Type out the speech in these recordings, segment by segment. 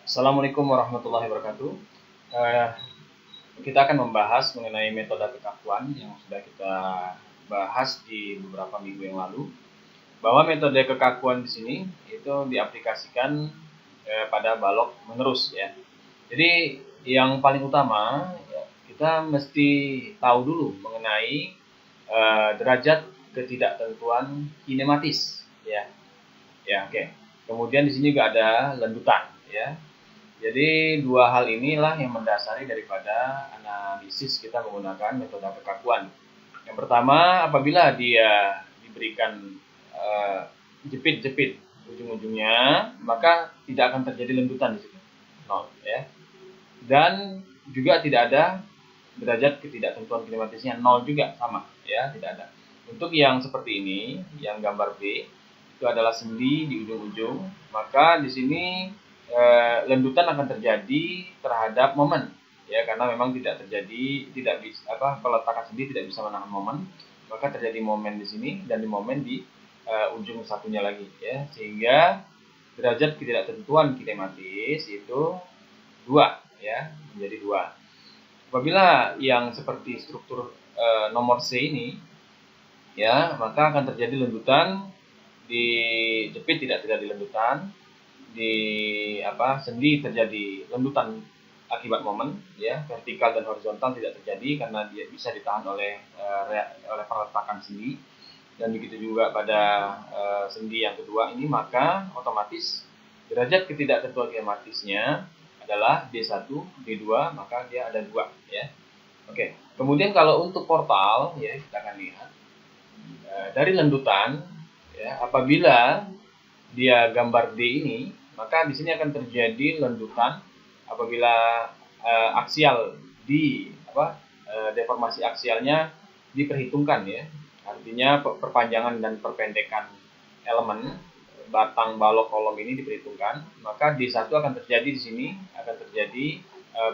Assalamualaikum warahmatullahi wabarakatuh. Eh, kita akan membahas mengenai metode kekakuan yang sudah kita bahas di beberapa minggu yang lalu. Bahwa metode kekakuan di sini itu diaplikasikan pada balok menerus ya. Jadi yang paling utama ya, kita mesti tahu dulu mengenai derajat ketidaktentuan kinematis ya. Ya, oke. Kemudian di sini juga ada lendutan ya. Jadi dua hal inilah yang mendasari daripada analisis kita menggunakan metode kekakuan. Yang pertama, apabila dia diberikan jepit-jepit ujung-ujungnya, maka tidak akan terjadi lendutan di situ, nol ya. Dan juga tidak ada derajat ketidaktentuan kinematisnya, nol juga sama ya, tidak ada. Untuk yang seperti ini, yang gambar B itu adalah sendi di ujung-ujung, maka di sini lendutan akan terjadi terhadap momen ya, karena memang tidak bisa peletakan sendi tidak bisa menahan momen, maka terjadi momen di sini dan di momen di ujung satunya lagi ya, sehingga derajat ketidaktentuan kinematis itu 2 ya, menjadi 2. Apabila yang seperti struktur nomor C ini ya, maka akan terjadi lendutan di jepit, tidak terjadi lendutan di sendi, terjadi lendutan akibat momen ya, vertikal dan horizontal tidak terjadi karena dia bisa ditahan oleh perletakan sendi. Dan begitu juga pada sendi yang kedua ini, maka otomatis derajat ketidaktentuan kinematisnya adalah D1, D2, maka dia ada 2 ya. Oke. Kemudian kalau untuk portal ya, kita akan lihat dari lendutan ya, apabila dia gambar D ini, maka di sini akan terjadi lendutan apabila aksial deformasi aksialnya diperhitungkan ya. Artinya perpanjangan dan perpendekan elemen batang balok kolom ini diperhitungkan, maka D1 akan terjadi di sini, akan terjadi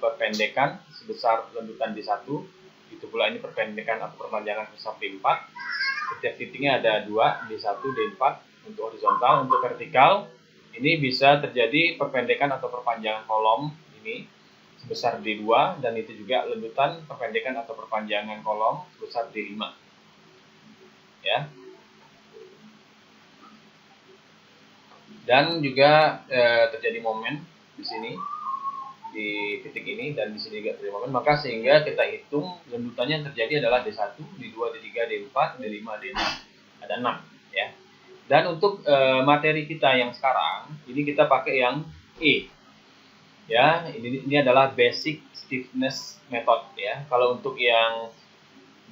perpendekan sebesar lendutan D1. Itu pula ini perpendekan atau perpanjangan sebesar D4. Setiap titiknya ada 2, D1, D4 untuk horizontal. Untuk vertikal ini bisa terjadi perpendekan atau perpanjangan kolom ini sebesar D2, dan itu juga lendutan perpendekan atau perpanjangan kolom sebesar D5 ya. Dan juga terjadi momen di sini di titik ini, dan di sini juga terjadi momen, maka sehingga kita hitung lendutannya yang terjadi adalah D1, D2, D3, D4, D5, D6, ada 6 ya. Dan untuk materi kita yang sekarang ini kita pakai yang E ya, ini adalah basic stiffness method ya. Kalau untuk yang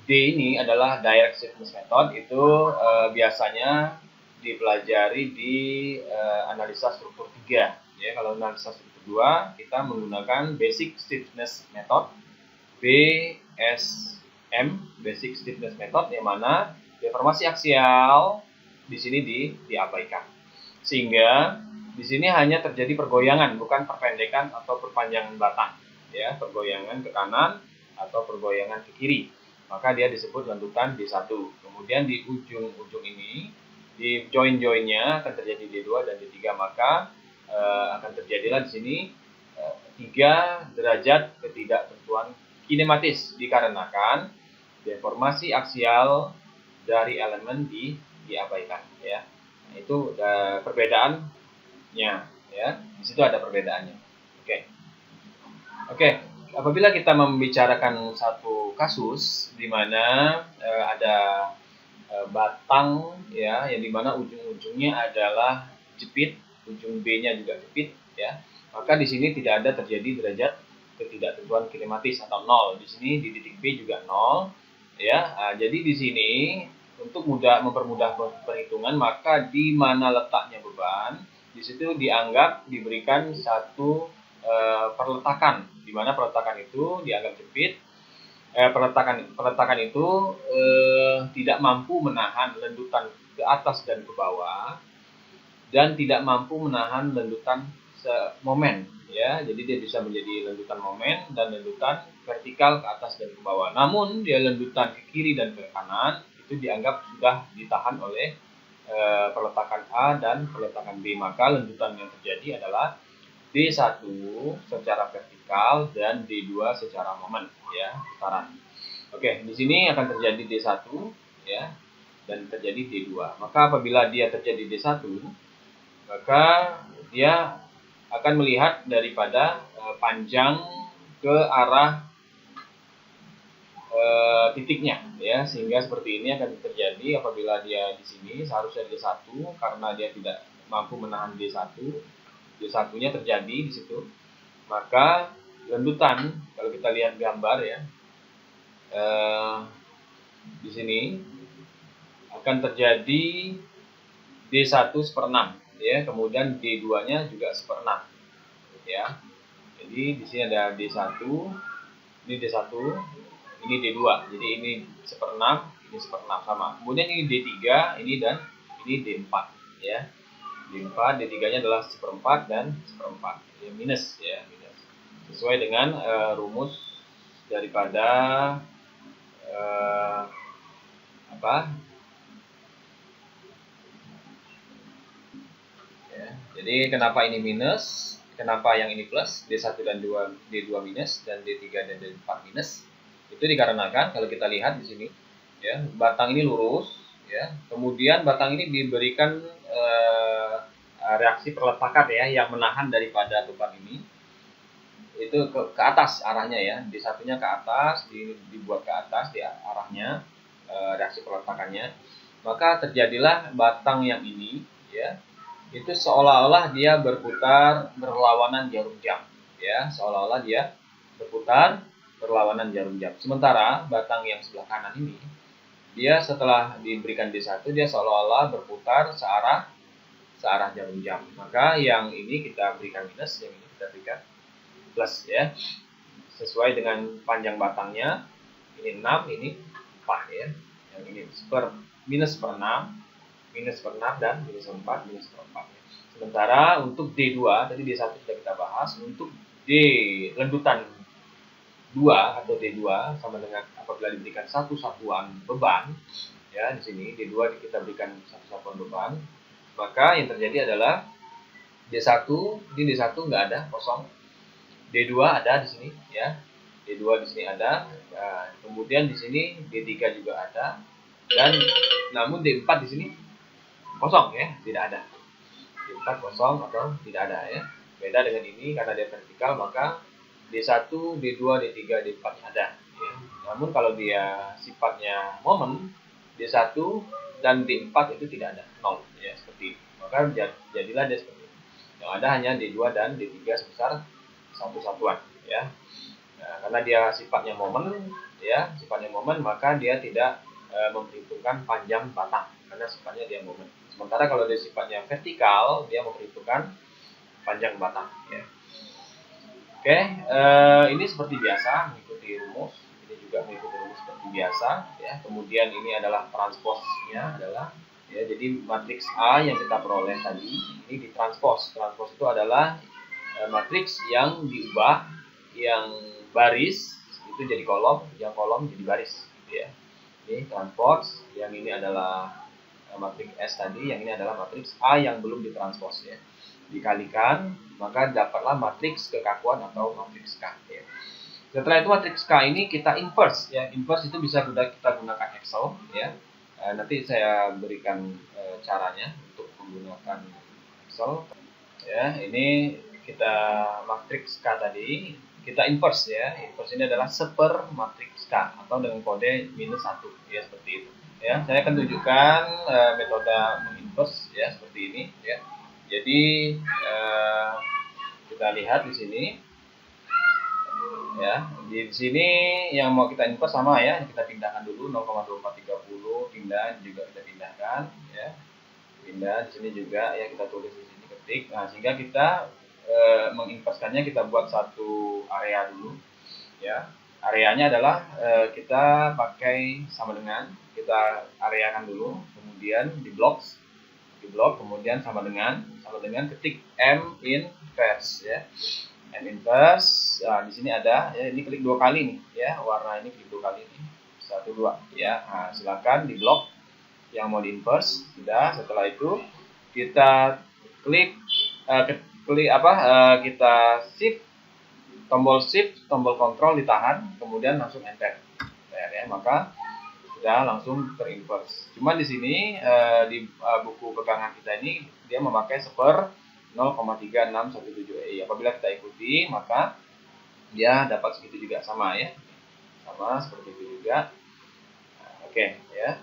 D ini adalah direct stiffness method, itu biasanya dipelajari di analisa struktur 3 ya. Kalau analisa struktur 2 kita menggunakan basic stiffness method, BSM, basic stiffness method, yang mana deformasi aksial di sini diabaikan, sehingga di sini hanya terjadi pergoyangan, bukan perpendekan atau perpanjangan batang ya, pergoyangan ke kanan atau pergoyangan ke kiri, maka dia disebut lendutan D1. Kemudian di ujung-ujung ini, di join-joinnya akan terjadi D2 dan D3, maka akan terjadilah di sini 3 derajat ketidaktentuan kinematis dikarenakan deformasi aksial dari elemen diabaikan ya. Nah, itu perbedaannya ya. Di situ ada perbedaannya. Oke. Apabila kita membicarakan satu kasus di mana ada batang ya, yang dimana ujung-ujungnya adalah jepit, ujung B-nya juga jepit ya, maka di sini tidak ada terjadi derajat ketidaktentuan kinematis atau 0. Di sini di titik B juga 0 ya. Nah, jadi di sini untuk mempermudah perhitungan, maka di mana letaknya beban, di situ dianggap diberikan satu perletakan, di mana perletakan itu dianggap jepit. Peletakan itu tidak mampu menahan lendutan ke atas dan ke bawah, dan tidak mampu menahan lendutan momen ya. Jadi dia bisa menjadi lendutan momen dan lendutan vertikal ke atas dan ke bawah. Namun dia lendutan ke kiri dan ke kanan itu dianggap sudah ditahan oleh peletakan A dan peletakan B, maka lendutan yang terjadi adalah D1 secara vertikal dan D2 secara momen, ya, putaran. Oke, di sini akan terjadi D1, ya, dan terjadi D2. Maka apabila dia terjadi D1, maka dia akan melihat daripada panjang ke arah titiknya, ya, sehingga seperti ini akan terjadi apabila dia di sini seharusnya D1 karena dia tidak mampu menahan D1, D1-nya terjadi di situ, maka lendutan, kalau kita lihat gambar ya, di sini akan terjadi D1 seper-6, ya, kemudian D2-nya juga seper-6, ya. Jadi di sini ada D1, ini D1, ini D2. Jadi ini seper-6, ini seper-6 sama. Kemudian ini D3, ini dan ini D4, ya. D4, D3-nya adalah seperempat dan seperempat, ya, minus, ya, minus. Sesuai dengan rumus daripada ya, jadi kenapa ini minus, kenapa yang ini plus, D1 dan D2 minus, dan D3 dan D4 minus, itu dikarenakan kalau kita lihat di sini, ya, batang ini lurus, ya, kemudian batang ini diberikan reaksi perletakan, ya, yang menahan daripada beban ini itu ke atas arahnya, ya, D1-nya ke atas, dibuat ke atas di arahnya, reaksi peletakannya, maka terjadilah batang yang ini, ya, itu seolah-olah dia berputar berlawanan jarum jam, ya, seolah-olah dia berputar berlawanan jarum jam. Sementara batang yang sebelah kanan ini, dia setelah diberikan D1, dia seolah-olah berputar searah jarum jam. Maka yang ini kita berikan minus, yang ini kita berikan plus, ya, sesuai dengan panjang batangnya. Ini 6, ini 4, ya. Yang ini minus per 6, minus per 6, dan minus 4, minus per 4. Sementara untuk D2, tadi D1 sudah kita bahas, untuk D lendutan 2 atau D2 sama dengan apabila diberikan satu satuan beban, ya, di sini D2 kita berikan satu satuan beban, maka yang terjadi adalah D1, di D1 nggak ada, kosong. D2 ada di sini, ya. D2 di sini ada, kemudian di sini D3 juga ada, dan namun D4 di sini kosong, ya, tidak ada. D4 kosong atau tidak ada, ya. Beda dengan ini karena dia vertikal, maka D1, D2, D3, D4 ada, ya. Namun kalau dia sifatnya momen, D1 dan D4 itu tidak ada, 0, ya, seperti itu. Maka jadilah dia seperti itu. Yang ada hanya D2 dan D3 sebesar satu satuan, ya. Nah, karena dia sifatnya momen, ya, sifatnya momen, maka dia tidak memperhitungkan panjang batang karena sifatnya dia momen. Sementara kalau dia sifatnya vertikal, dia memperhitungkan panjang batang, ya. Oke, ini seperti biasa mengikuti rumus, ini juga mengikuti rumus seperti biasa, ya. Kemudian ini adalah transposnya adalah, ya, jadi matriks A yang kita peroleh tadi ini ditranspos. Transpos itu adalah matriks yang diubah, yang baris itu jadi kolom, yang kolom jadi baris, gitu, ya. Ini transpos, yang ini adalah matriks S tadi, yang ini adalah matriks A yang belum ditranspos, ya. Dikalikan, maka dapatlah matriks kekakuan atau matriks K, ya. Setelah itu matriks K ini kita inverse, ya. Inverse itu bisa kita gunakan Excel, ya. Nanti saya berikan caranya untuk menggunakan Excel, ya. Ini kita matriks K tadi kita inverse, ya. Inverse ini adalah seper matriks K atau dengan kode -1, ya, seperti itu, ya. Saya akan tunjukkan metode menginverse, ya, seperti ini, ya. Jadi kita lihat di sini, ya. Di sini yang mau kita inverse sama, ya, kita pindahkan dulu 0,2430, pindah juga kita pindahkan, ya. Pindah di sini juga, ya, kita tulis di sini ketik. Nah, sehingga kita menginverskannya, kita buat satu area dulu, ya. Areanya adalah kita pakai sama dengan, kita areakan dulu, kemudian di blok, kemudian sama dengan ketik M inverse, ya. M inverse. Nah, di sini ada, ya, ini klik 2 kali nih, ya, warna ini klik 2 kali nih, 1, 2, ya. Nah, silakan di blok yang mau di inverse. Sudah, setelah itu kita klik kita shift, tombol shift, tombol kontrol ditahan, kemudian langsung enter. Ya, maka sudah langsung terinverse. Cuman di sini di buku pegangan kita ini dia memakai seper 0,3617 Apabila kita ikuti maka dia dapat segitu juga, sama ya, sama seperti itu juga. Oke ya.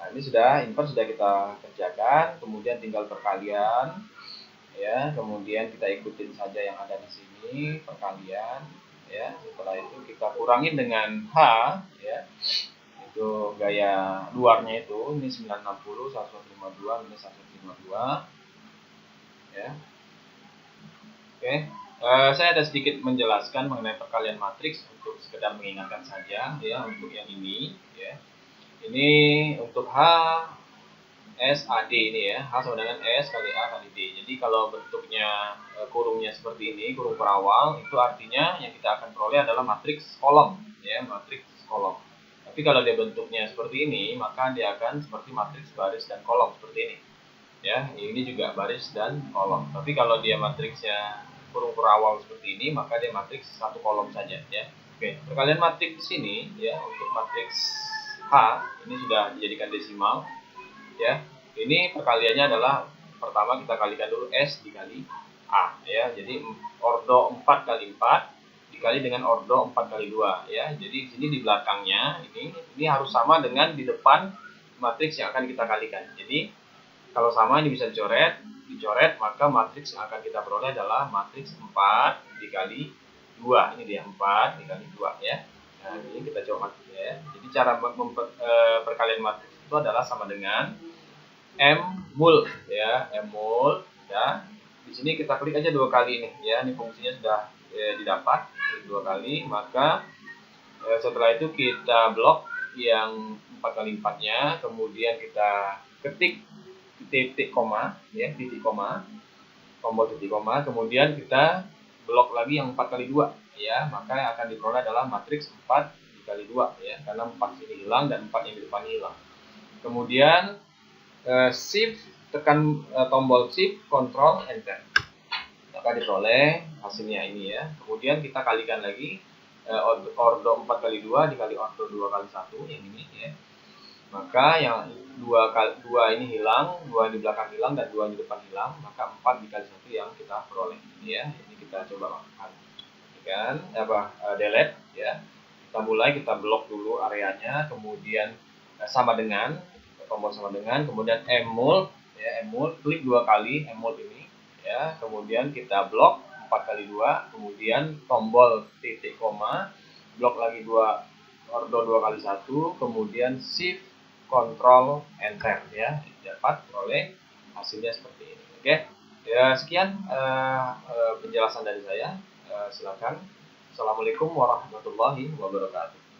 Nah, ini sudah inverse sudah kita kerjakan, kemudian tinggal perkalian ya, kemudian kita ikutin saja yang ada di sini perkalian ya. Setelah itu kita kurangin dengan H ya, itu gaya luarnya itu, ini 960 1152 minus 152 ya. Oke, saya ada sedikit menjelaskan mengenai perkalian matriks untuk sekedar mengingatkan saja ya, untuk yang ini ya. Ini untuk H S A D ini ya, H sama dengan S kali A kali D. Jadi kalau bentuknya kurungnya seperti ini, kurung perawal, itu artinya yang kita akan peroleh adalah matriks kolom ya, matriks kolom. Tapi kalau dia bentuknya seperti ini, maka dia akan seperti matriks baris dan kolom seperti ini. Ya, ini juga baris dan kolom. Tapi kalau dia matriksnya kurung perawal seperti ini, maka dia matriks satu kolom saja ya. Oke, perkalian matriks di sini ya, untuk matriks H ini sudah dijadikan desimal ya. Ini perkaliannya adalah pertama kita kalikan dulu S dikali A ya. Jadi ordo 4 kali 4 dikali dengan ordo 4 kali 2 ya. Jadi di sini di belakangnya ini harus sama dengan di depan matriks yang akan kita kalikan. Jadi kalau sama ini bisa dicoret, maka matriks yang akan kita peroleh adalah matriks 4 dikali 2. Ini dia 4 dikali 2 ya. Nah, ini kita coba ya. Jadi cara perkalian matriks itu adalah sama dengan M mul ya, M mul ya. Di sini kita klik aja 2 kali ini ya. Ini fungsinya sudah didapat 2 kali, maka setelah itu kita blok yang 4 kali 4-nya, kemudian kita ketik titik koma ya, titik koma, tombol titik koma, kemudian kita blok lagi yang 4 kali 2 ya, maka yang akan diperoleh adalah matriks 4 dikali 2 ya, karena 4 ini hilang dan 4 yang di depan hilang. Kemudian shift, tekan tombol shift, control, enter, maka diperoleh hasilnya ini ya. Kemudian kita kalikan lagi ordo 4 kali 2 dikali ordo 2 kali 1 yang ini ya. Maka yang 2 ini hilang, 2 di belakang hilang, dan 2 di depan hilang, maka 4 dikali 1 yang kita peroleh ya. Ini kita coba lakukan kan delete ya. Kita mulai, kita blok dulu areanya, kemudian sama dengan tombol sama dengan, kemudian mul ya, mul, klik 2 kali mul ini ya, kemudian kita blok 4 kali 2, kemudian tombol titik koma, blok lagi 2 ordo 2 kali 1, kemudian shift control enter ya, dapat peroleh hasilnya seperti ini. Oke ya, sekian penjelasan dari saya. Silakan. Assalamualaikum warahmatullahi wabarakatuh.